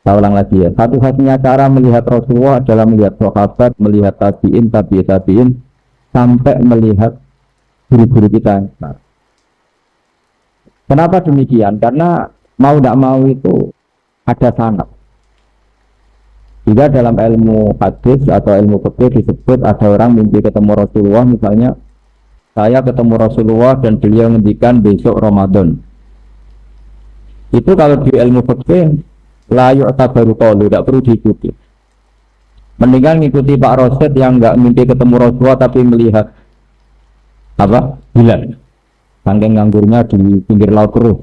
Saya ulang lagi ya. Satu-satunya cara melihat Rasulullah adalah melihat sahabat, melihat tabiin, tabiin, sampai melihat guru-guru kita. Nah, kenapa demikian? Karena mau tidak mau itu ada sanad. Jika dalam ilmu hadis atau ilmu fikih disebut ada orang mimpi ketemu Rasulullah, misalnya saya ketemu Rasulullah dan beliau ngendikan besok Ramadan. Itu kalau di ilmu fikih la yu'tabaru qaulu, tidak perlu diikuti. Mendingan ngikuti Pak Rosid yang enggak mimpi ketemu Rasulullah tapi melihat apa? Hilal. Saking nganggurnya di pinggir laut keruh.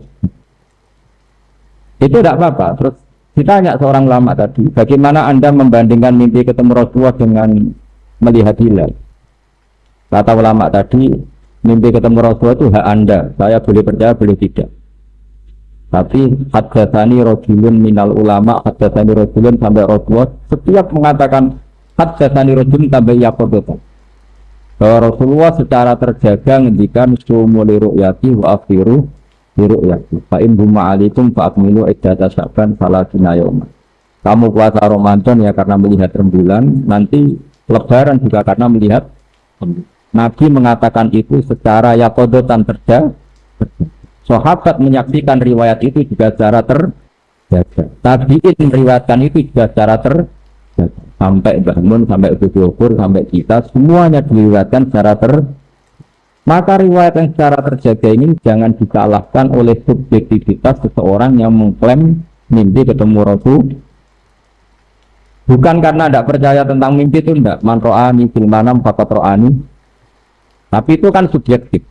Itu tidak apa-apa. Terus ditanya seorang ulama tadi, bagaimana Anda membandingkan mimpi ketemu Rasulullah dengan melihat hilal? Kata ulama tadi, mimpi ketemu Rasulullah itu hak Anda. Saya boleh percaya, boleh tidak. Tapi haddatsani rajulun minal ulama, haddatsani rajulun sampai Rasulullah setiap mengatakan haddatsani rajulun sampai yaqobatan. Bahwa Rasulullah secara terjaga ngendikan sumu li ru'yati wa afiru ru'yati fa in hum ma'alikum fa akmilu iddata sya'ban salasina yauma. Kamu puasa Ramadan ya karena melihat rembulan, nanti lebaran juga karena melihat rembulan. Nabi mengatakan itu secara yaqodotan terjaga. Sahabat menyaksikan riwayat itu juga secara terjaga. Tabi'in meriwayatkan itu juga secara terjaga. Sampai bangun, sampai bersyukur, sampai kita semuanya diriwayatkan secara maka riwayat yang secara terjaga ini jangan dikalahkan oleh subjektivitas seseorang yang mengklaim mimpi ketemu Rasul. Bukan karena tidak percaya tentang mimpi itu tidak, man ro'ani fil manam faqad ro'ani. Tapi itu kan subjektif.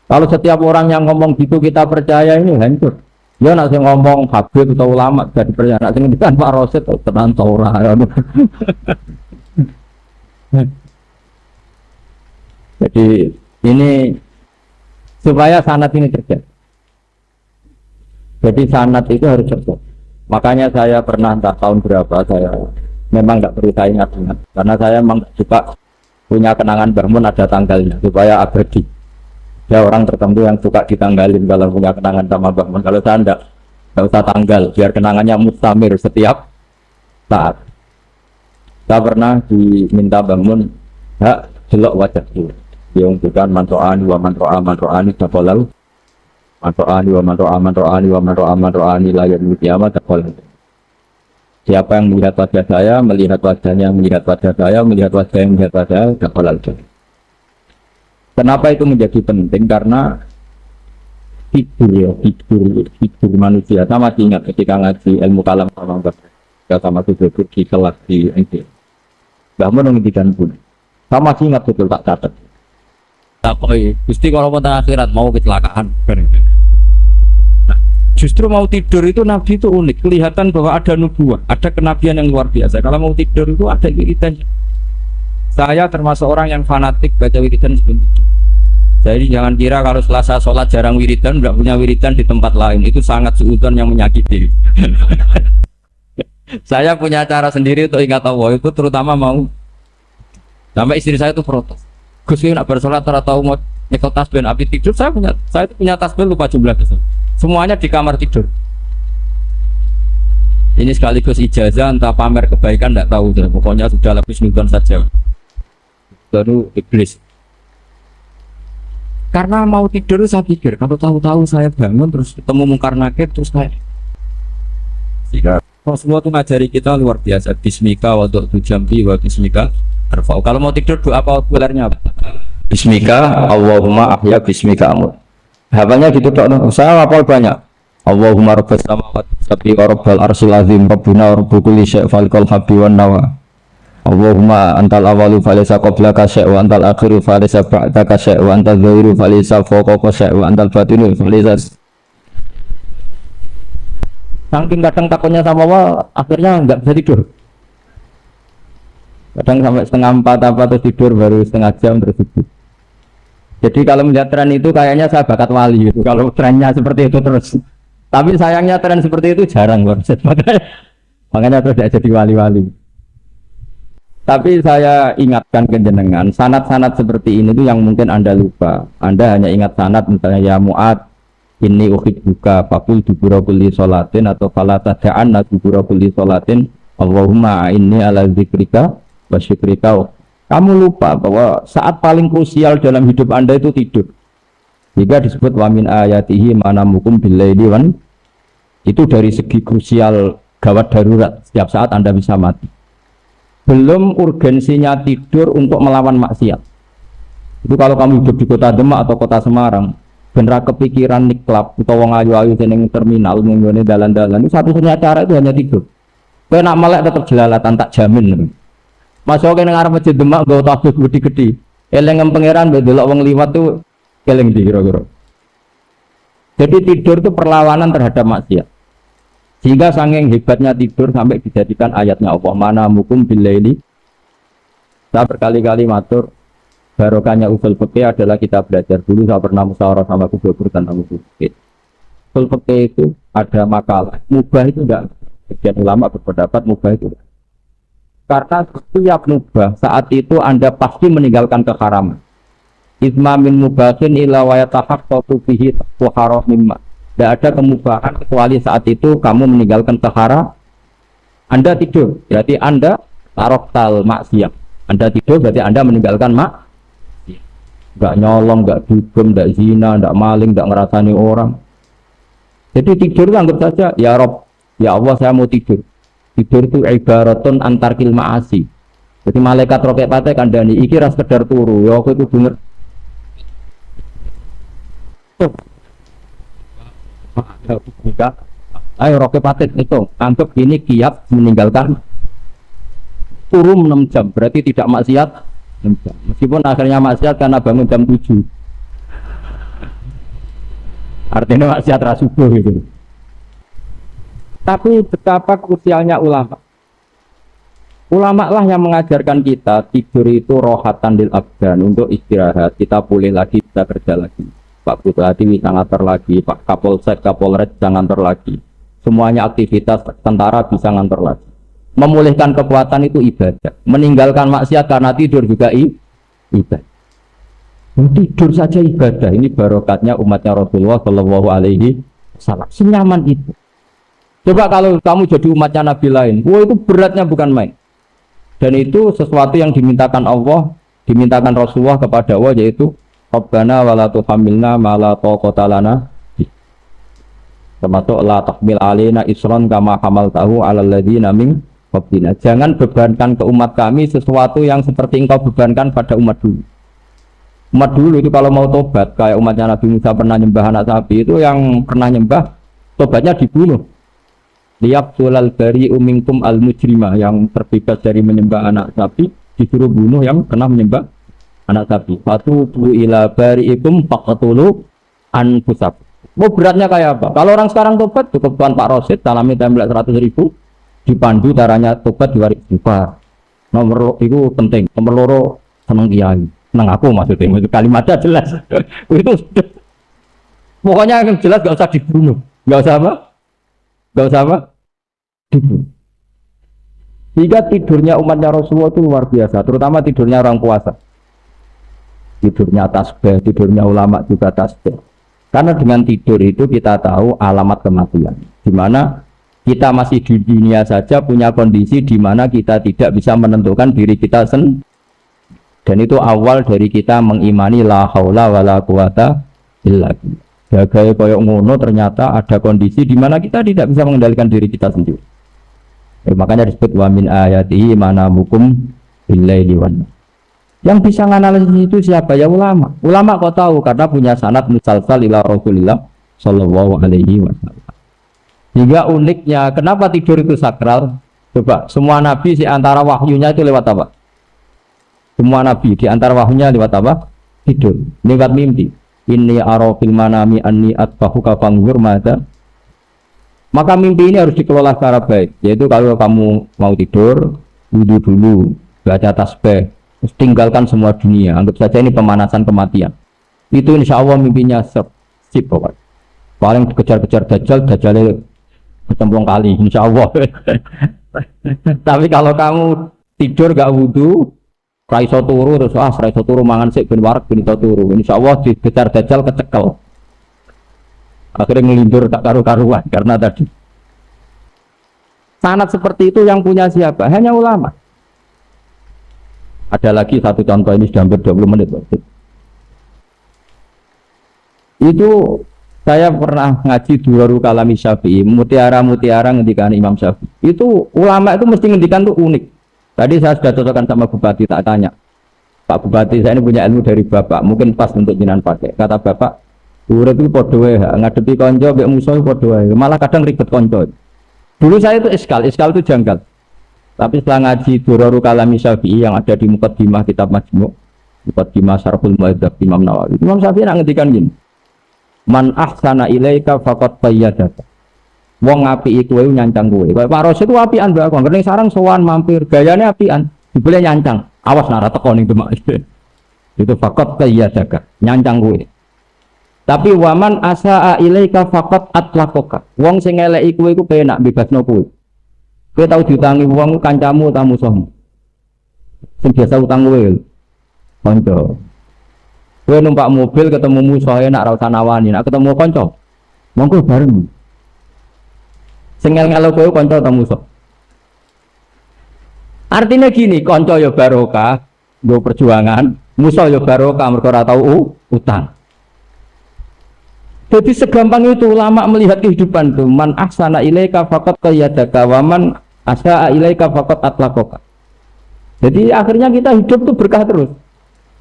Kalau setiap orang yang ngomong gitu kita percaya, ini hancur. Ya nak sing ngomong habib atau ulama jadi percaya, nak sing ngendikan Pak Rosid tenan ta ora. Jadi ini supaya sanad ini terjadi. Jadi sanad itu harus cepat. Makanya saya pernah entah tahun berapa saya memang nggak perlu saya ingat-ingat karena saya memang suka punya kenangan bangun ada tanggalnya supaya abadi. Ya orang tertentu yang suka ditanggalin kalau punya kenangan sama bangun. Kalau saya enggak usah tanggal biar kenangannya mustamir setiap saat. Saya pernah diminta bangun hak jelok wajahku. Yang bukan manto'ani wa manto'ani dakolal manto'ani wa manto'ani layar kiamat dakolal. Siapa yang melihat wajah saya, melihat wajahnya, melihat wajah saya, melihat wajah yang melihat wajah saya, dakolal. Kenapa itu menjadi penting? Karena figur manusia. Saya masih ingat ketika ngaji ilmu kalam sama Tujuh di kelas di NG. Bahkan menghentikan pun. Saya masih ingat betul tak catat. Tapi Gusti kalau pada akhirat mau kecelakaan. Nah, justru mau tidur itu Nabi itu unik. Kelihatan bahwa ada nubuah, ada kenabian yang luar biasa. Kalau mau tidur itu ada wiridannya. Saya termasuk orang yang fanatik baca wiridan sebelum tidur. Jadi jangan kira kalau Selasa sholat jarang wiridan, tidak punya wiridan di tempat lain. Itu sangat suudzon yang menyakiti. Saya punya cara sendiri untuk ingat Allah itu, terutama mau. Sampai istri saya itu protes. Gus nak bersolat tahu mau nyekel tasbih api tidur. Saya itu punya tasbih lupa jumlah. Semuanya di kamar tidur. Ini sekaligus ijazah entah pamer kebaikan tidak tahu. Pokoknya sudah lebih nonton saja. Baru iblis. Karena mau tidur saya pikir kalau tahu-tahu saya bangun terus ketemu mungkar nakir terus kayak jika Rasulullah itu ngajari kita luar biasa. Bismika wa du'tu jambi wa bismika arfa'u. Kalau mau tidur doa populernya apa? Bismika Allahumma ahya bismika amut. Hafalnya gitu tok. Saya hafal banyak. Allahumma rabbas samawati sab'i wa rabbal arsyil azim rabbuna wa rabbu kulli syai' falikal habbi wan nawa. Allahumma antal awalu falaysa qablaka syai' wa antal akhiru falaysa ba'daka syai' wa antal zahiru falaysa fawqaka syai' wa antal batinu falaysa. Saking kadang takutnya sama Allah akhirnya enggak bisa tidur. Kadang sampai setengah 4 apa terus tidur baru setengah jam terus tidur. Jadi kalau melihat tren itu kayaknya saya bakat wali gitu. Kalau trennya seperti itu terus. Tapi sayangnya tren seperti itu jarang makanya terus tidak jadi wali-wali. Tapi saya ingatkan ke jenengan, sanad-sanad seperti ini tuh yang mungkin Anda lupa. Anda hanya ingat sanad misalnya ya Mu'ad Inni uhibbuka fakul dubura kulli sholatin atau fala tada'anna dubura kulli sholatin Allahumma inni ala zikrika wa syukrika. Kamu lupa bahwa saat paling krusial dalam hidup Anda itu tidur. Jika disebut wa min ayatihi manamukum billaili wan, itu dari segi krusial gawat darurat, setiap saat Anda bisa mati. Belum urgensinya tidur untuk melawan maksiat. Itu kalau kamu hidup di kota Demak atau kota Semarang, bener kepikiran niklap atau wong ayu-ayu seneng terminal menggone dalan-dalan, itu satu-satunya cara itu hanya tidur. Kowe nak melek tetep jelalatan tak jamin. Masuk ke ngarep masjid Demak nggo tasbih gede-gede. Eleng pangeran mbek delok wong liwat tuh keleng di kira-kira. Jadi tidur itu perlawanan terhadap maksiat. Sehingga saking hebatnya tidur sampai dijadikan ayatnya Allah, mana mukum billaili. Saya berkali-kali matur barokahnya usul fikih adalah kita belajar dulu. Saya pernah musyawarah sama gubernur tentang usul fikih. Usul fikih itu ada makalah. Mubah itu enggak. Sebagian ulama berpendapat mubah itu. Karena setiap mubah saat itu Anda pasti meninggalkan keharaman. Isma min mubahin ila wa yatahaqqaqu bihi wa haram mimma. Tidak ada kemubahan kecuali saat itu kamu meninggalkan kehara. Anda tidur, berarti Anda taroktal maksiat. Anda tidur, berarti Anda meninggalkan maksiat. Enggak nyolong, enggak dugem, enggak zina, enggak maling, enggak ngerasani orang. Jadi tidur itu anggap saja, ya Rob, ya Allah saya mau tidur. Tidur itu ibaratun antarkil ma'asi. Jadi malaikat roket pate kandani, iki ras sekedar turu, ya aku itu bener. Ayo roke patit itu anggap ini kiat meninggalkan turun 6 jam, berarti tidak maksiat 6 jam. Meskipun akhirnya maksiat karena bangun jam 7, artinya maksiat rasubuh gitu. Tapi betapa krusialnya ulama. Ulama lah yang mengajarkan kita tidur itu rohatan lil abdan, untuk istirahat, kita pulih lagi, kita kerja lagi. Pak Bupati bisa ngantor lagi, Pak Kapolsek, Kapolres bisa ngantor lagi. Semuanya aktivitas tentara bisa ngantor lagi. Memulihkan kekuatan itu ibadah. Meninggalkan maksiat karena tidur juga ibadah. Tidur saja ibadah. Ini barokatnya umatnya Rasulullah Shallallahu Alaihi Wasallam. Senyaman itu. Coba kalau kamu jadi umatnya Nabi lain, wah itu beratnya bukan main. Dan itu sesuatu yang dimintakan Allah, dimintakan Rasulullah kepada Allah, yaitu Rabbana wala tuhamilna ma la taqata lana. Termasuk la tahmil alaina isran kama hamaltahu 'alal ladzina min qablina. Jangan bebankan ke umat kami sesuatu yang seperti engkau bebankan pada umat dulu. Umat dulu itu kalau mau tobat, kayak umatnya Nabi Musa pernah nyembah anak sapi, itu yang pernah nyembah tobatnya dibunuh. Liyaqtulal bari'u minkum al mujrimah, yang terbebas dari menyembah anak sapi disuruh bunuh yang pernah menyembah anak sapi. Fatubu ila bari'ikum faqtulu anfusakum. Mau beratnya kayak apa? Kalau orang sekarang tobat cukup tuan Pak Rosid salami template 100.000, dipandu caranya tobat 2.000 Pak. Nomor itu penting. Nomor loro seneng kiai. Seneng aku maksudnya. Itu kalimatnya jelas. Itu pokoknya yang jelas gak usah dibunuh. Gak usah apa? Gak usah apa? Dibunuh. Jika tidurnya umatnya Rasulullah itu luar biasa, terutama tidurnya orang puasa. Tidurnya tasbih, tidurnya ulama juga tasbih. Karena dengan tidur itu kita tahu alamat kematian. Di mana kita masih di dunia saja punya kondisi di mana kita tidak bisa menentukan diri kita sendiri. Dan itu awal dari kita mengimani la haula wala quwata illa billah. Jaga koyok ngono, ternyata ada kondisi di mana kita tidak bisa mengendalikan diri kita sendiri. Makanya disebut wa min ayatihi manamukum billaili wan. Yang bisa menganalisis itu siapa? Ya ulama. Ulama kok tahu karena punya sanad musalsal ila Rasulillah sallallahu alaihi wasallam. Hingga uniknya kenapa tidur itu sakral? Coba semua nabi di antara wahyunya itu lewat apa? Semua nabi di antara wahyunya lewat apa? Tidur, lewat mimpi. Inni ara fil manami anni atbahuka fanzur madza. Maka mimpi ini harus dikelola secara baik. Yaitu kalau kamu mau tidur, wudu dulu, baca tasbih, terus tinggalkan semua dunia. Anggap saja ini pemanasan kematian. Itu insya Allah mimpinya sip pokoknya. Paling dikejar-kejar dajjal, dajjalnya bertemplung kali insya Allah. Tapi kalau kamu tidur gak wudu, raiso turu terus raiso turu mangan sik ben warak ben iso turu. Insyaallah dikejar dajjal kecekel. Akhirnya ngelindur tak karu-karuan karena tadi sanad seperti itu yang punya siapa? Hanya ulama. Ada lagi satu contoh, ini sudah hampir 20 menit. Itu saya pernah ngaji Durarul Kalami Syafi'i, mutiara-mutiara ngendikan Imam Syafi'i. Itu ulama itu mesti ngendikan tuh unik. Tadi saya sudah cocokkan sama Bupati, tak tanya, Pak Bupati, saya ini punya ilmu dari Bapak, mungkin pas untuk jinan pakai. Kata Bapak, urip itu padha wae, ngadepi konco mbek musuh padha wae. Malah kadang ribet konco. Dulu saya itu iskal itu janggal. Tapi setelah ngaji Durarul Kalami Syafi'i yang ada di Muqaddimah kitab Majmu', Muqaddimah Syarhul Mu'adzab Imam Nawawi. Imam Syafi'i nak ngendikan gini, man ahsana ilaika faqad qayyadaka. Wong apiki kowe nyancang kowe. Pak Rosid itu apian mbak aku. Ngerti sarang sowan mampir, gayane apian. Dibeli nyancang. Awas nara teko ning Demak. Itu faqad qayyadaka, nyancang kowe. Tapi waman asaa ilaika faqad atlaqaka. Wong sing eleki kowe iku penak bebasno kowe. Kowe tau diutangi wong kancamu ta musuhmu. Sing biasa utang kowe. Kanca. Kowe numpak mobil ketemu musuh enak ra usah nawani, nek ketemu kanca monggo bareng. Sing ngel-ngelo kowe kanca ta musuh. Artinya gini, kanca ya barokah, nggo perjuangan, musuh ya barokah mergo ora tau utang. Jadi segampang itu ulama melihat kehidupan itu. Man ahsana ilaika faqad qayyadaka wa man asaa ilaika faqad atlaqaka. Jadi akhirnya kita hidup tuh berkah terus.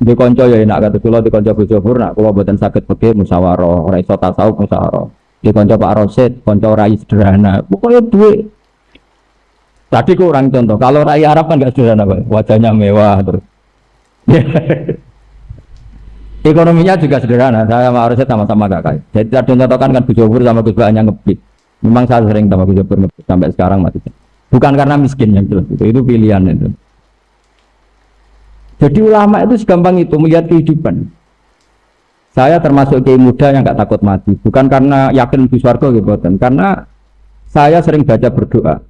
Di konco ya enak kata kula di konco bojo purna, kula mboten saged fikih musyawarah, ora iso tasawuf musyawarah. Di konco Pak Rosid, konco rai sederhana. Pokoknya duit. Tadi kurang contoh. Kalau rai Arab kan enggak sederhana, Pak. Wajahnya mewah terus. Ekonominya juga sederhana. Saya sama Rosid sama-sama kakak. Jadi tadi contohkan kan bojo pur sama Gus Baknya ngepit. Memang saya sering sama bojo pur ngepit sampai sekarang masih. Bukan karena miskin yang jelas itu pilihan itu. Jadi ulama itu segampang itu melihat kehidupan. Saya termasuk kiai muda yang nggak takut mati, bukan karena yakin di surga gitu, karena saya sering baca berdoa.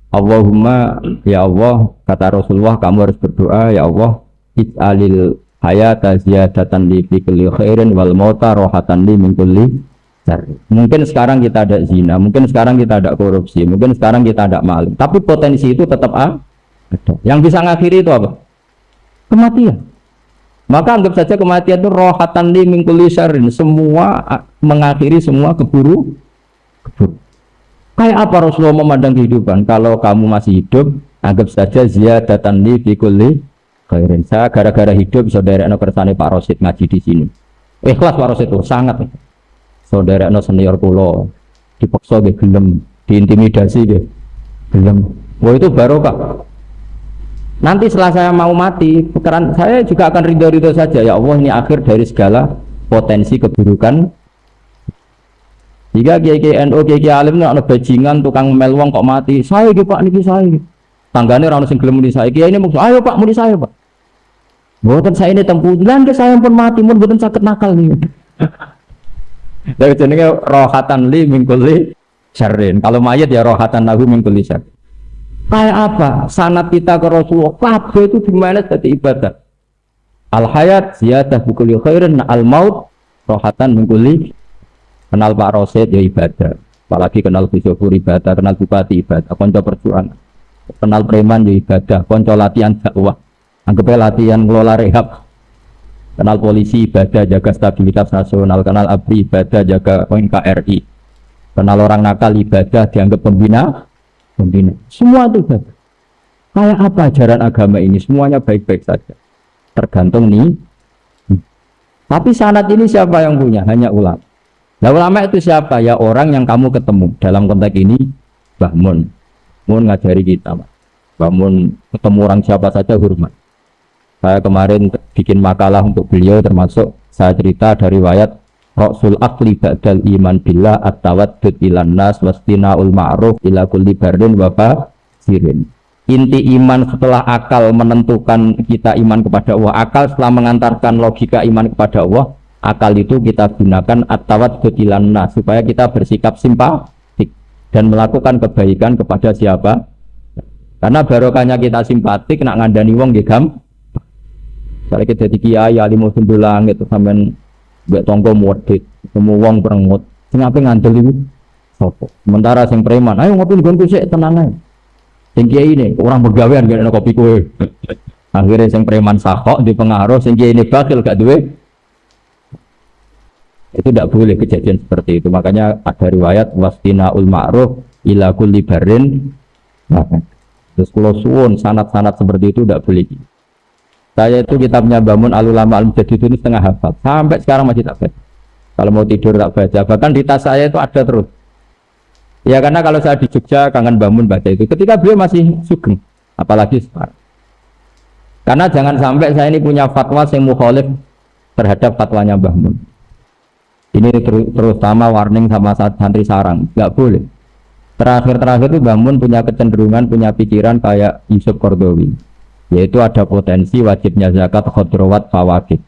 Allahumma ya Allah, kata Rasulullah, kamu harus berdoa ya Allah, ij'alil hayata ziyadatan li fi kulli khairin wal mauta rohatan li min kulli syarr. Mungkin sekarang kita ada zina, mungkin sekarang kita ada korupsi, mungkin sekarang kita ada maling, tapi potensi itu tetap ada. Yang bisa ngakhiri itu apa? Kematian. Maka anggap saja kematian itu rohatan li min kulli syarrin, semua mengakhiri semua keburu. Kayak apa Rasulullah memandang kehidupan? Kalau kamu masih hidup, anggap saja ziyadatan li fi kulli khairin. Saya gara-gara hidup saudaranya kersane Pak Rosid ngaji di sini. Ikhlas Pak Rosid itu sangat. Saudaranya senior kula dipaksa nggih gelem, diintimidasi nggih gelem. Wah itu barokah. Nanti setelah saya mau mati, pikiran saya juga akan ridho-ridho saja. Ya Allah, ini akhir dari segala potensi keburukan. Jika kiai NU, kiai alim nak bajingan, tukang mel wong kok mati, saya gitu Pak, niki saya. Tanggane ora ono sing gelem muni saya. Kiai ini maksud, ayo Pak muni saya Pak. Mboten saya ini tempulan ke saya pun mati, pun mboten sakit nakal nih. Dari jenenge rohatan li min kulli syarrin. Kalau mayit ya rohatan lahu min kulli syarrin. Kayak apa? Sanad kita ke Rasulullah, kabeh itu dimana jadi ibadah. Al hayat ziyadah bi kulli khairin, al maut rohatan min kulli. Kenal Pak Rosid ya ibadah. Apalagi kenal Bisofur ibadah, kenal Bupati ibadah, konco perjuangan. Kenal preman ya ibadah, konco latihan dakwah. Anggapnya latihan ngelola rehab. Kenal polisi ibadah, jaga stabilitas nasional. Kenal ABRI ibadah, jaga NKRI. Kenal orang nakal ibadah, dianggap pembina. Semua itu ibadah. Kayak apa ajaran agama ini? Semuanya baik-baik saja. Tergantung nih. Tapi sanad ini siapa yang punya? Hanya ulama. Nah ulama itu siapa? Ya orang yang kamu ketemu. Dalam konteks ini Mbah Mun. Mun ngajari kita, Mbah Mun ketemu orang siapa saja hormat. Saya kemarin bikin makalah untuk beliau, termasuk saya cerita dari riwayat Rasul akli ba'dal iman billah at-tawaddud ilan nas wastina'ul ma'ruf ila kulli bardin wa sirin. Inti iman setelah akal menentukan kita iman kepada Allah, akal setelah mengantarkan logika iman kepada Allah, akal itu kita gunakan at-tawaddud ilan nas supaya kita bersikap simpatik dan melakukan kebaikan kepada siapa. Karena barokahnya kita simpatik nak ngandani wong nggih gampang. Kalau kita jadi kiai alim sundul langit sampean mbek tonggo modit, semua wong perengut. Sing ape ngandel iku sapa? Sementara sing preman, ayo ngopi nggonku sik tenang ae. Sing kiai ini orang begawean gak ada kopi kowe. Akhirnya sing preman sakok di pengaruh, sing kiai ini bakil gak duwe. Itu tidak boleh kejadian seperti itu. Makanya ada riwayat wastina'ul ma'ruf ila kulli barin. Terus kalau suwun sanad-sanad seperti itu tidak boleh. Saya itu kitabnya Bangun Al-Ulama Al-Mujaddid ini setengah hafal. Sampai sekarang masih tak baca. Kalau mau tidur tak baca. Bahkan di tas saya itu ada terus. Ya karena kalau saya di Jogja kangen Bangun baca itu. Ketika beliau masih sugeng. Apalagi sekarang. Karena jangan sampai saya ini punya fatwa yang mukhalif terhadap fatwanya Mbah Mun. Ini terutama warning sama santri sarang. Nggak boleh. Terakhir itu Mbah Mun punya kecenderungan, punya pikiran kayak Yusuf Qaradawi, yaitu ada potensi wajibnya zakat khodrowat fawakih.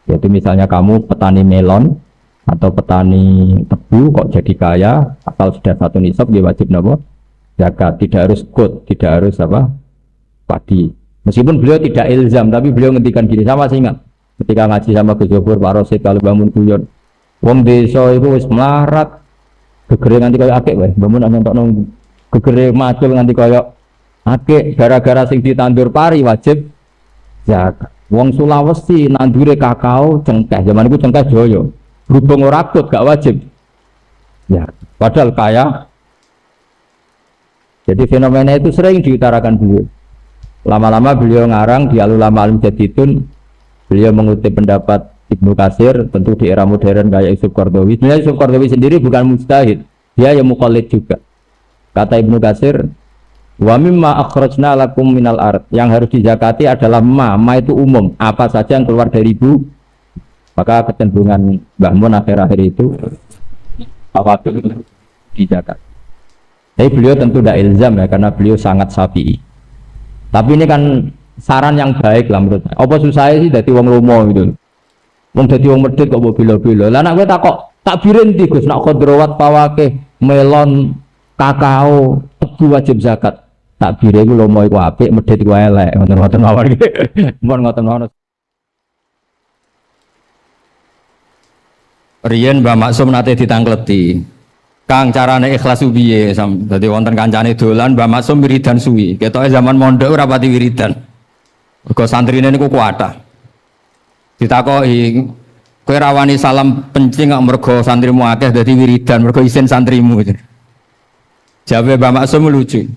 Yaitu misalnya kamu petani melon atau petani tebu kok jadi kaya, asal sudah satu nisab dia wajib napa? Zakat. Tidak harus kod, tidak harus apa? Padi. Meskipun beliau tidak ilzam, tapi beliau ngendikan gini, sama saya ingat ketika ngaji sama Gus Jofur, Pak Rosid, kalau bangun guyon, wong desa itu wis melarat, gegere nganti kaya akeh wae, bangun nonton gegere macul nganti kaya akeh, gara-gara sing ditandur pari wajib zakat. Wong Sulawesi nandure kakao cengkeh, zaman itu cengkeh joyo, berhubung ora akut gak wajib. Ya, padahal kaya. Jadi fenomena itu sering diutarakan beliau. Lama-lama beliau ngarang di Al-Ulama Al-Mujaddidun, beliau mengutip pendapat Ibnu Katsir, tentu di era modern kayak Yusuf Qaradawi. Sebenarnya Yusuf Qaradawi sendiri bukan mujtahid, dia yang muqallid juga. Kata Ibnu Katsir, wa mimma akhrajna lakum minal ard, yang harus dizakati adalah ma itu umum, apa saja yang keluar dari ibu. Maka kecenderungan Mbah Mun akhir-akhir itu apa itu dizakat. Tapi beliau tentu tidak ilzam ya, karena beliau sangat syafi'i. Tapi ini kan saran yang baik lah menurut saya. Apa susah sih dadi wong lomo gitu. Wong dadi wong medhit kok mbok bila-bila. Lah nek kowe tak birenti Gus, nak khodrowat pawake, melon, kakao, tebu wajib zakat. Tak bire iku lomo iku apik, medhit iku elek. Ngoten-ngoten mawon iki. Mun ngoten mawon. Riyen Mbah Maksum nate ditangkleti. Kang carane ikhlas piye? Dadi wonten kancane dolan Mbah Maksum wiridan suwi. Ketoke zaman mondok ora pati wiridan. Mergo santrine niku kuatah. Ditakoki, kowe rawani salam pencing kok mergo santrimu akeh dadi wiridan, mergo isin santrimu. Jawabe Mbah Maksum lucu.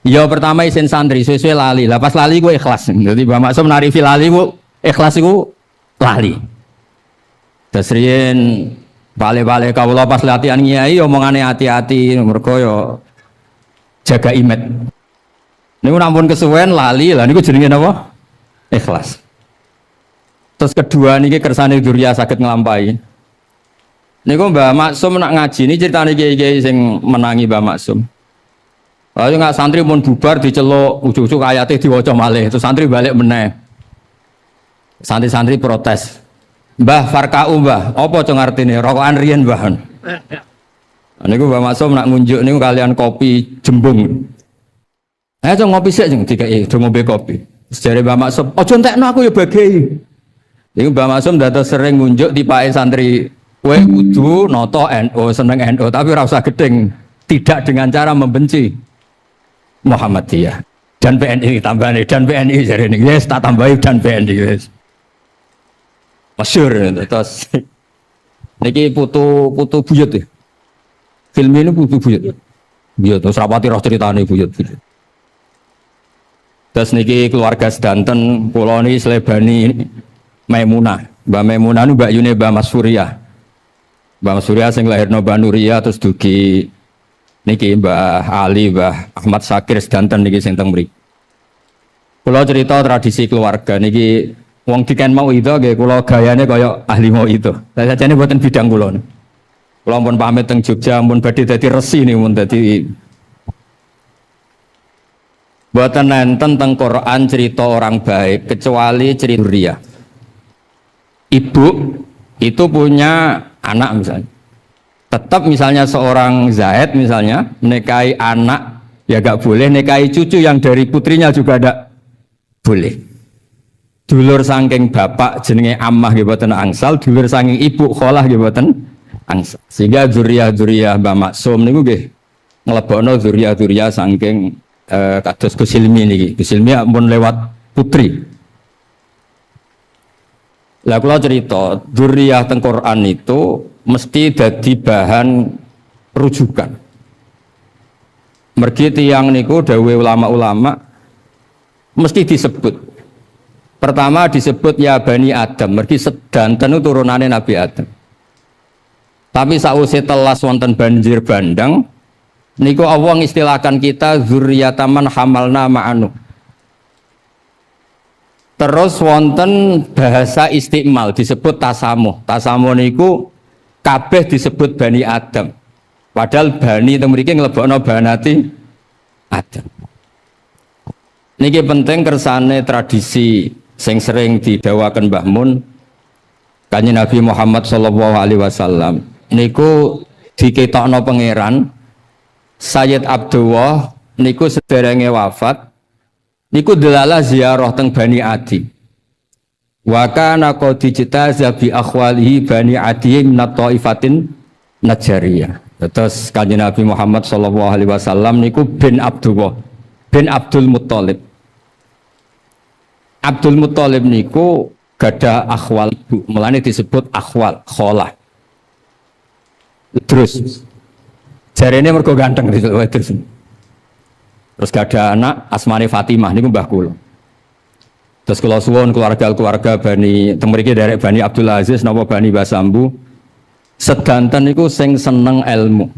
Ya pertama isin santri, suwe-suwe lali. Lah pas lali ku ikhlas. Dadi Mbah Maksum narifi lali ku ikhlas iku lali. Dasrien bale-bale kawula pas latihan nyai omongane hati-hati mergo yo jaga imet. Niku nampun kesuwen lali, lah niku jenenge napa? Ikhlas. Terus kedua niki kersane Durya saged nglampahi. Niku Mbah Maksum nak ngaji ini ceritane kiai-kiai sing menangi Mbah Maksum. Lalu nggak santri pun bubar diceluk ujug-ujug ayate diwaca malih, terus santri balik meneh. Santri-santri protes. Mbah farkau mbah, apa cung artine rokokan riyen mbah. Niku Mbah Maksum nak ngunjuk niku kalian kopi jembung. Ayo cung ngopi sik cung dikeki do ngombe kopi. Sejare Mbah Maksum, aja entekno aku ya bagei. Niku Mbah Maksum dados sering ngunjuk tipake santri, kowe kudu nata NU seneng NU tapi ora usah gedeng, tidak dengan cara membenci Muhammadiyah dan PNI tambahane dan PNI jare niku wis tak tambahi dan PNI wis. Masyhur terus niki putu buyut ya. Film ini putu buyut. Buyut terus rapati roh ceritane buyut. Terus niki keluarga sedanten kula niki slebani Maimunah. Mbak Maimunah nu mbak yune Mbak Mas Surya. Mbak Mas Surya sing lahirno Mbak Nuria terus dugi niki Mbah Ali, Mbah Ahmad Syakir sedanten niki sing teng mriki. Kula cerita tradisi keluarga niki wong diken mau itu nggih kula gayane kaya ahli mau itu. Saya sajane mboten bidang kula. Kula pun pamit teng Jogja mun badhe dadi resi niku mun dadi mboten nenten teng Quran cerita orang baik kecuali cerita Durya. Ibu itu punya anak misalnya. Tetap misalnya seorang Zaid misalnya menikahi anak ya gak boleh, nikahi cucu yang dari putrinya juga tidak boleh. Dulur saking bapak jenenge ammah nggih boten angsal, dulur saking ibu kholah nggih boten angsa. Sehingga dzurriyyah Mbah Maksum niku nggih nglebokno dzurriyyah saking kados Gus Ilmi niki. Gus Ilmi ampun lewat putri. Lah kula cerita, dzurriyyah teng Quran itu mesti dadi bahan rujukan. Mergi tiyang niku dawuh ulama-ulama mesti disebut. Pertama disebut ya Bani Adam, mergi sedanten turunane Nabi Adam. Tapi sausé telas wonten banjir bandang niku Allah ngistilahkan kita dzurriyyataman hamalna ma'anu. Terus wonten bahasa istimal disebut tasamuh. Tasamuh niku kabeh disebut Bani Adam. Padahal Bani teng mriki nglebokno banati Adam. Niki penting kersane tradisi sing sering didhawaken Mbah Mun Kanjeng Nabi Muhammad sallallahu alaihi wasallam niku diketokno pangeran Sayyid Abdullah niku sederenge wafat niku delalah ziarah teng Bani Adi. Wa kana qad ijtaza bi akhwalihi Bani Adi min thaifatin Najariyah. Terus Kanjeng Nabi Muhammad sallallahu alaihi wasallam niku bin Abdullah bin Abdul Muthalib. Abdul Muthalib niku gadah akhwal ibu, mulane disebut akhwal, kholah. Terus jarene mergo ganteng terus. Terus gadah anak asmane Fatimah niku mbah kula. Terus kula suwun keluarga Bani teng mriki derek Bani Abdul Aziz napa Bani Basambu sedanten niku sing seneng ilmu.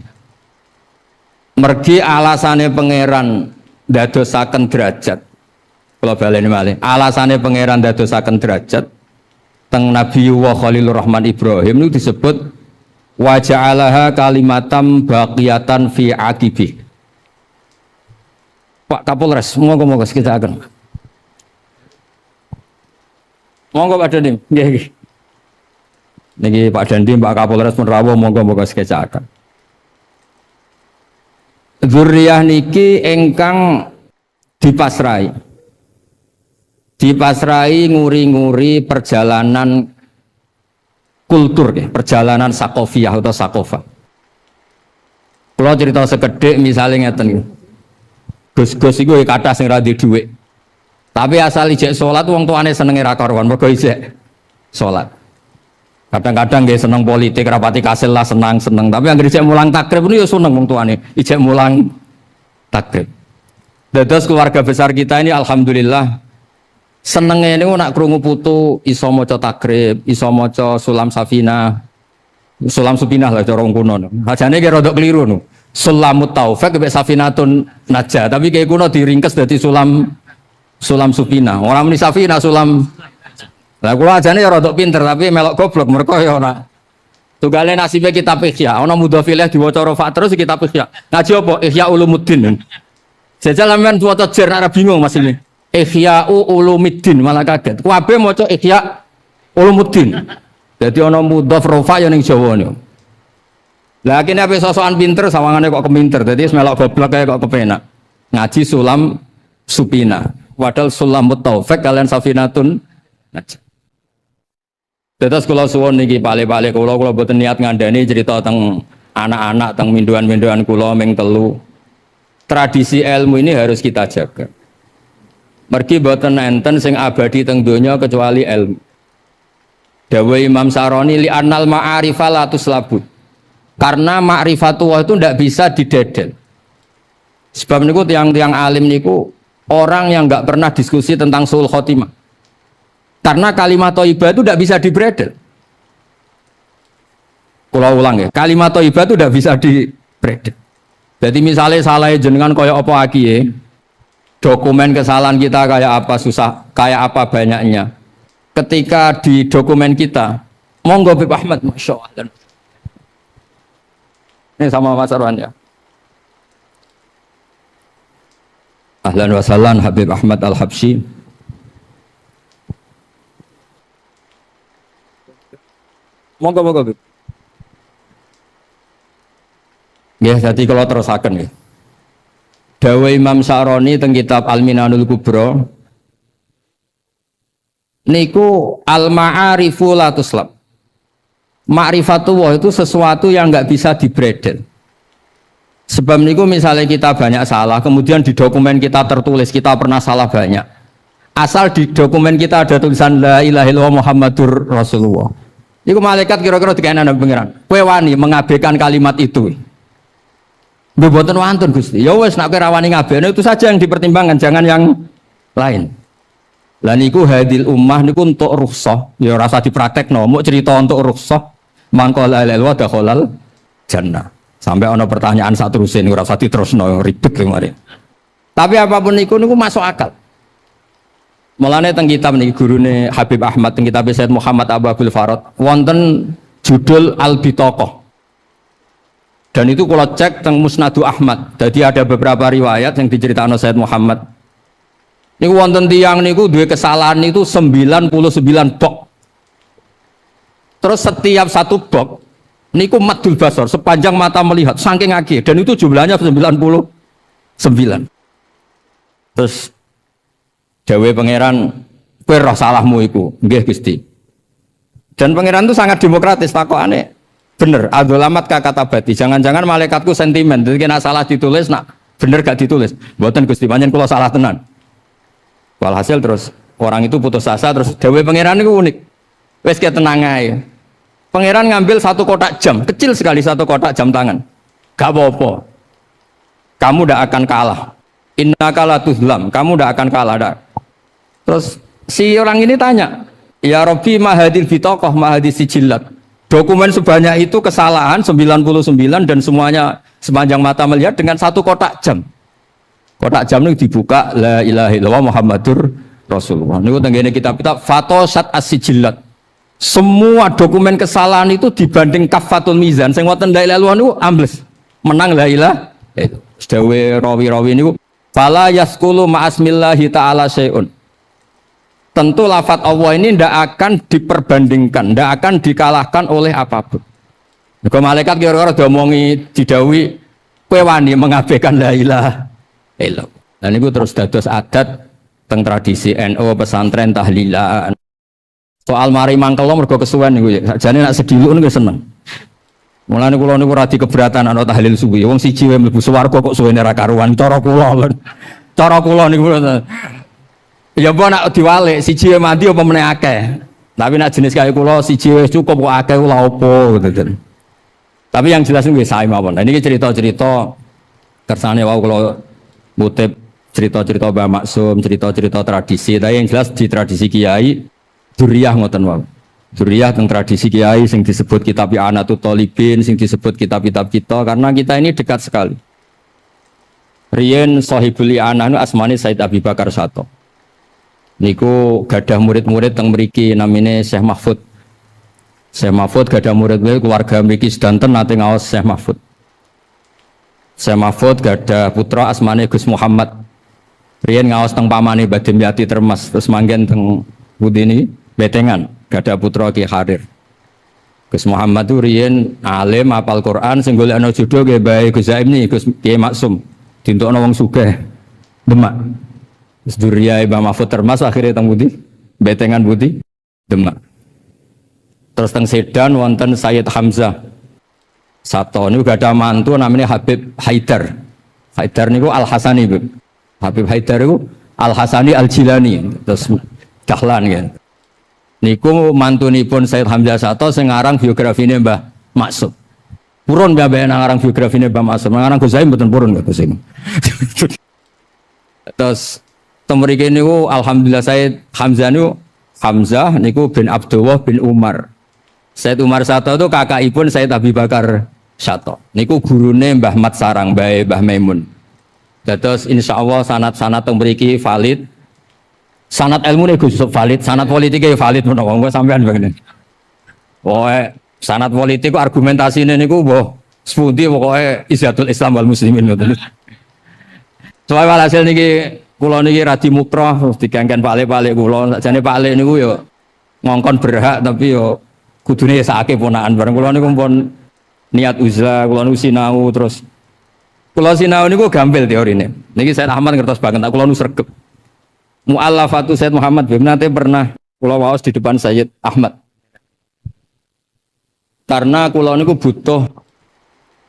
Mergi alasane pangeran ndadosaken derajat. Kula baleni malih. Alasane pangeran ndadosaken derajat teng Nabi wa Khalilur Rahman Ibrahim niku disebut wa ja'alaha kalimatam baqiyatan fi aqibi. Pak Kapolres, monggo sekitaken. Monggo Pak Dandim, nggih. Niki Pak Dandim, Pak Kapolres pun rawuh monggo sekitaken. Dzurriyyah niki ingkang dipasrai nguri-nguri perjalanan kultur, perjalanan sakofiyah atau sakofa. Kalau cerita sekedhik misalnya ngeten, Gus-gus iku kathah sing ra duwe dhuwit. Tapi asal ijek salat wong tuane senenge ra karuan, mergo ijek salat. Kadang-kadang nggih seneng politik, rapati kasil lah senang-seneng, tapi anggere ijek mulang takrib niku ya seneng wong tuane, ijek mulang takrib. Dados keluarga besar kita ini alhamdulillah senenge niku nak krungu putu iso maca takrib, iso maca sulam safina. Sulam supinah lah cara wong kuno. Ajane ki rada keliru no. Sulamut taufik mek safinatun najah, tapi kayak kuno diringkes dadi sulam supinah. Ora muni safina sulam. Lah kula ajane ya rada pinter tapi melok goblok mergo ya ora. Tugale nasibe kitab Ihya, ana mudhofileh diwaca rafa terus kitab Ihya. Ngaji apa? Ihya Ulumuddin. Jajal sampean waca jer ora bingung Mas ini. Ihya Ulumuddin malah kaget. Kabeh maca Ihya Ulumuddin. Jadi ana mudhof rafa ya ning Jawa niku. Lah kene ape sosokan pinter sawangane kok keminter. Dadi melok goblok kaya kok kepenak. Ngaji sulam supina. Padahal sulamut taufik kalian safinatun najah. Tetes kula suwun niki pale-pale kula boten niat ngandani cerita teng anak-anak teng minduan-minduan kula ming telu. Tradisi ilmu ini harus kita jaga. Mergi boten enten sing abadi teng donya kecuali ilmu. Dawuh Imam Saroni li annal ma'arifa la tuslabut. Karena ma'rifatullah itu tidak bisa didedel. Sebab niku tiang-tiang alim niku orang yang enggak pernah diskusi tentang sul khotimah. Karena kalimat thayyibah itu tidak bisa dibredel. Kula ulang ya, kalimat thayyibah itu tidak bisa dibredel. Jadi misalnya salah jenengan kaya apa aki dokumen kesalahan kita kayak apa susah, kayak apa banyaknya. Ketika di dokumen kita, monggo Habib Ahmad, Masya Allah. Ini sama Mas Arwan ya. Ahlan wa sahlan Habib Ahmad Al-Habsyi. Monggo Habib. Ya, jadi kalau terusaken ya. Dawuh Imam Sa'roni teng kitab Al-Minanul Kubra niku al-ma'arifu la tuslab. Ma'rifatullah itu sesuatu yang nggak bisa dibredel. Sebab niku misalnya kita banyak salah, kemudian di dokumen kita tertulis kita pernah salah banyak. Asal di dokumen kita ada tulisan La ilaha illallah Muhammadur Rasulullah. Iku malaikat kira-kira dikaenan pengiran. Kowe wani mengabaikan kalimat itu. Nggih mboten wonten Gusti. Ya wis nek kowe rawani ngabekno itu saja yang dipertimbangkan, jangan yang lain. Lah niku hadil ummah niku untuk rukhsah, ya rasa dipraktekno, mau cerita untuk rukhsah. Mangko la ilaha illallah dakhalal jannah. Sampai ana pertanyaan saterusé niku rasa diterusno ribet kemarin. Tapi apapun niku masuk akal. Mulane teng kitab niki gurune Habib Ahmad teng kitab Sayyid Muhammad Abdul Farad wonten judul Al-Bitaqah. Dan itu kalau cek teng Musnadu Ahmad. Jadi ada beberapa riwayat yang diceritakan Sayyid Muhammad. Niku wonten tiyang niku duwe kesalahan itu 99 bok. Terus setiap satu bok niku maddul basar sepanjang mata melihat saking akeh dan itu jumlahnya 99. Terus Dawe pangeran, kowe roh salahmu iku. Nggih Gusti. Dan pangeran itu sangat demokratis, takokane bener, adzolamat kata bati. Jangan-jangan malaikatku sentimen. Jadi kena salah ditulis, nak bener gak ditulis. Mboten Gusti, pancen kula salah tenan. Walhasil terus orang itu putus asa, terus dawe pangeran itu unik. Wes ki tenang ae. Pangeran ngambil satu kotak jam, kecil sekali satu kotak jam tangan. Gak apa-apa. Kamu ndak akan kalah. Innaka la tuzlam, kamu ndak akan kalah dak. Terus si orang ini tanya, ya Rabbi mahadil bitaqah mahadil sijillat. Dokumen sebanyak itu kesalahan 99 dan semuanya sepanjang mata melihat dengan satu kotak jam. Kotak jam itu dibuka la ilaha illallah Muhammadur Rasulullah. Niku tenggene kitab-kitab fatosat as-sijillat. Semua dokumen kesalahan itu dibanding kafatul mizan sing wonten la ilaha illallah niku ambles. Menang la ilaha. Sedawe rawi-rawi niku fala yaskulu ma'asmillahi ta'ala syai'un. Tentu lafadz Allah ini tidak akan diperbandingkan, tidak akan dikalahkan oleh apapun. Kalau malaikat kira-kira diomongi didawi, kowe wani mengabaikan la ilaha illallah. Dan itu terus dados adat teng tradisi NU pesantren tahlilan. Soal mari mangkelo mergo kesuwen niku ya. Sakjane nek sediluk niku seneng. Mulane kula niku radi keberatan ana tahlil suwi. Wong siji wae mlebu swarga kok suwene ra karuan cara kula. Cara kula niku ya apa nak diwalik siji wae mati apa meneh akeh. Tapi nak jenis kaya kula siji wis cukup kok akeh kula opo gitu. Tapi yang jelas niku sae mawon. Nah niki cerita-cerita kersane wau kula ngutip cerita-cerita Mbah Maksum, cerita-cerita tradisi. Tapi yang jelas di tradisi kiai duriyah ngoten wae. Duriyah teng tradisi kiai sing disebut kitab I'anatul Thalibin, sing disebut kitab-kitab kita karena kita ini dekat sekali. Riyen sahibul I'anah asmane Said Abi Bakar Sato. Niku gadah murid-murid teng mriki namine Syekh Mahfud. Syekh Mahfud gadah murid keluarga mriki sedanten nate ngaos Syekh Mahfud. Syekh Mahfud gadah putra asmane Gus Muhammad. Riyen ngaos teng pamane Badim Yati Termas terus manggen teng Budi ini Betengan gadah putra Ki Harir. Gus Muhammad itu riyen alim hafal Quran sing golekno jodoh nggih bae Gus Zaim Gus Kiai Maksum. Dintukno wong sugih Demak. Duriyah Mbah Mahfud Termas akhirnya teng Budi Betengan Budi Demak. Terus teng Sedan wonten Sayyid Hamzah Sato niku gadah mantu namanya Habib Haidar. Haidar niku Al Hasani, Bu. Habib Haidar niku Al Hasani Al Jilani terus Dahlan ya. Niku mantunipun Sayyid Hamzah Sato sing ngarang biografine Mbah Maksum. Purun mbah ngarang biografine Mbah Maksum. Ngarang Gus Zaim mboten purun kok sing. Terus temriki niku alhamdulillah Sayyid Hamzah niku Hamzah niku bin Abdullah bin Umar. Sayyid Umar Sato itu kakakipun Sayyid Abi Bakar Sato. Niku gurune Mbah Mat Sarang, Mbah Maimun. Terus insyaallah sanad-sanad teng mriki valid. Sanad ilmu nih Gus valid, sanad politiknya valid menurut gue sampean begini. Pokoknya sanad politik argumentasinya nih gue boh sepundi pokoknya Izzatul Islam wal Muslimin gitu. Soalnya hasil nih kulo nih radi mukroh digangkan balik kulo, jadi balik nih gue yo ngongkon berhak tapi yo kudune sakit ponaan bareng kulo nih pun niat uzlah kulo nih sinau terus kulo sinau nih gue gampil teori nih. Niki saya Ahmad ngertos banget, kulo nih sergep. Mu'allafatu Sayyid Muhammad bin nanti pernah kula waos di depan Sayyid Ahmad. Karena kula niku butuh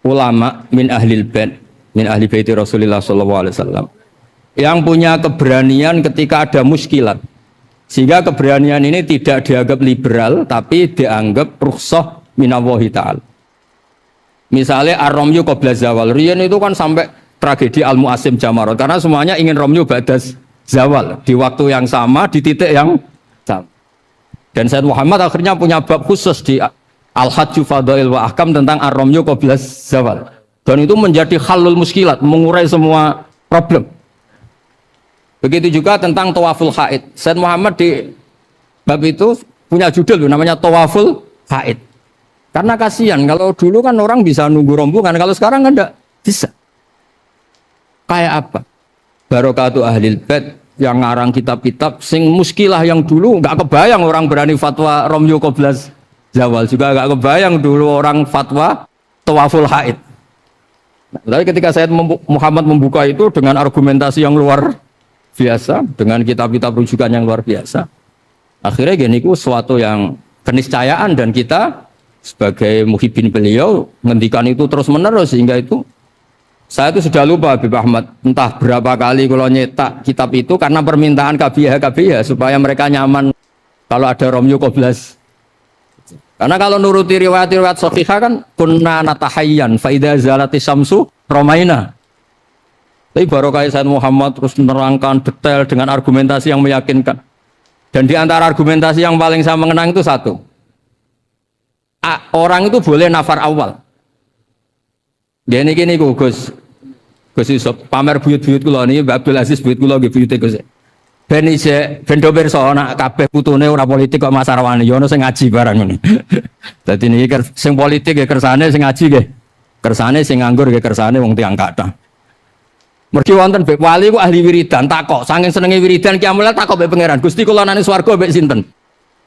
ulama min ahlil bait, min ahli baiti Rasulullah sallallahu alaihi wasallam yang punya keberanian ketika ada muskilat. Sehingga keberanian ini tidak dianggap liberal tapi dianggap rukhsah minallahi ta'ala. Misalnya ar-ramyu qabla zawal. Riyen itu kan sampai tragedi Al-Mu'asim Jamarot karena semuanya ingin ramyu ba'das zawal di waktu yang sama di titik yang sama. Dan Sayyid Muhammad akhirnya punya bab khusus di Al-Hajju Fadail wa Ahkam tentang ar-ramyu qabla zawal. Dan itu menjadi halul muskilat, mengurai semua problem. Begitu juga tentang tawaful haid. Sayyid Muhammad di bab itu punya judul namanya tawaful haid. Karena kasihan kalau dulu kan orang bisa nunggu rombongan, kalau sekarang kan enggak bisa. Kayak apa? Barokatu ahlil bait yang ngarang kitab-kitab sing muskilah yang dulu enggak kebayang orang berani fatwa ramyu qabla zawal, juga enggak kebayang dulu orang fatwa tawaful haid. Tapi ketika Sayyid Muhammad membuka itu dengan argumentasi yang luar biasa, dengan kitab-kitab rujukan yang luar biasa, akhirnya gini ku suatu yang keniscayaan dan kita sebagai muhibbin beliau ngendikan itu terus menerus sehingga itu saya itu sudah lupa Habib Ahmad entah berapa kali kalau nyetak kitab itu karena permintaan KBH supaya mereka nyaman kalau ada ramyu qablas. Karena kalau nuruti riwayat-riwayat sahihah kan kunna natahayyan fa idza zalati syamsu ramaina. Tapi barokah Sayyid Muhammad terus menerangkan detail dengan argumentasi yang meyakinkan. Dan di antara argumentasi yang paling saya mengenang itu satu. Orang itu boleh nafar awal. Gini Gus Yusuf pamer buyut-buyut kula niki Mbak Abdul Aziz buyut kula nggih buyute Gus. Ben isih ben do pirsa nak kabeh putune ora politik kok Mas Arwani ya ono sing ngaji barang ngene. Dadi niki sing politik ya kersane sing ngaji nggih. Kersane sing nganggur nggih kersane wong tiyang kathah. Mergi wonten Mbek Wali ku ahli wiridan takok saking senenge wiridan kiamul takok mbek pangeran Gusti kula nang swarga mbek sinten?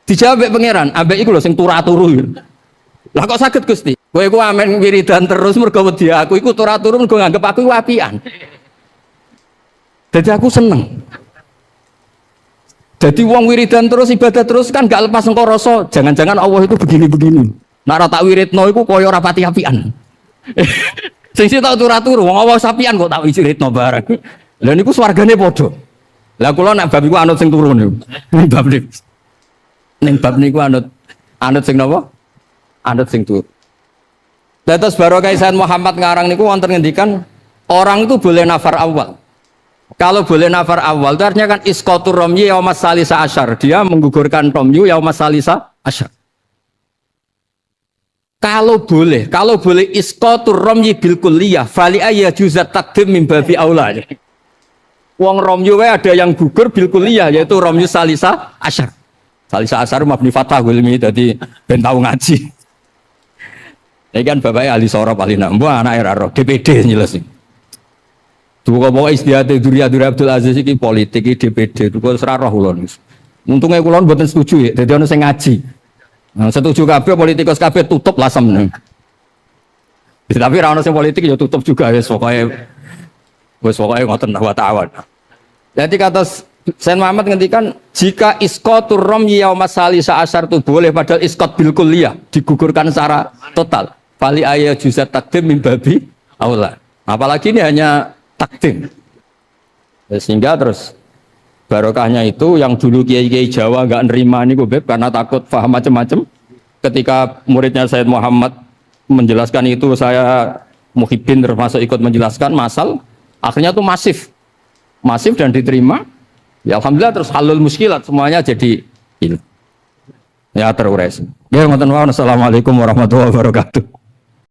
Dijawab mbek pangeran ambek iku lho sing turu-turu. Lah kok saged Gusti? Kowe iku amen wiridan terus mergo wedi aku iku turu-turu mergo nganggep aku iku apian. Dadi aku seneng. Jadi wong wiridan terus ibadah terus kan gak lepas engko rasa jangan-jangan Allah itu begini-begini. Nek ora tak wiridno iku kaya ora pati apian. Sing tak turu-turu wong Allah sapian kok tak wiridno bareng. Lah niku swargane padha. Lah kula nek bab iku anut sing turu niku. Bab niku. Ning bab niku anut sing napa? Anut sing turu. Terus barokah Sayyid Muhammad ngarang niku wonten ngendikan orang itu boleh nafar awal. Kalau boleh nafar awal itu artinya kan iskotur romyi yaumas salisa asyar. Dia menggugurkan romyu yaumas salisa asyar. Kalau boleh iskotur romyi bil kulliyah fali ayya juzat takdim min babi aula. Wong romyu ada yang gugur bil kulliyah yaitu romyu salisa asyar. Salisa asyar mabni fathah gulmi dadi ben tau ngaji. Ini kan bapaknya ahli sorop ahli nambu anak era DPD jelas nih. Tuh kok istiadat Duriya Abdul Aziz ini politik ini DPD. Tuh kok serarah ulon. Untungnya ulon buatan setuju ya. Jadi orang yang ngaji. Nah, setuju kabeh politikus kabeh tutup lasem nih. Tapi orang yang politik ya tutup juga ya. Pokoknya ngoten wa ta'awan. Jadi kata Sayyid Muhammad ngendikan jika iskotur romyi yaumas salisa asyar itu boleh padahal iskot bil kulliyah digugurkan secara total. Fali ayat juzat takdim min babi aula. Apalagi ini hanya takdim. Sehingga terus barokahnya itu yang dulu kiai-kiai Jawa enggak nerima niku beb karena takut paham macam-macam. Ketika muridnya Sayyid Muhammad menjelaskan itu saya muhibbin termasuk ikut menjelaskan masal. Akhirnya itu masif dan diterima. Ya alhamdulillah terus halul muskilat semuanya jadi ya terurai. Ya ngoten wae. Assalamualaikum warahmatullahi wabarakatuh.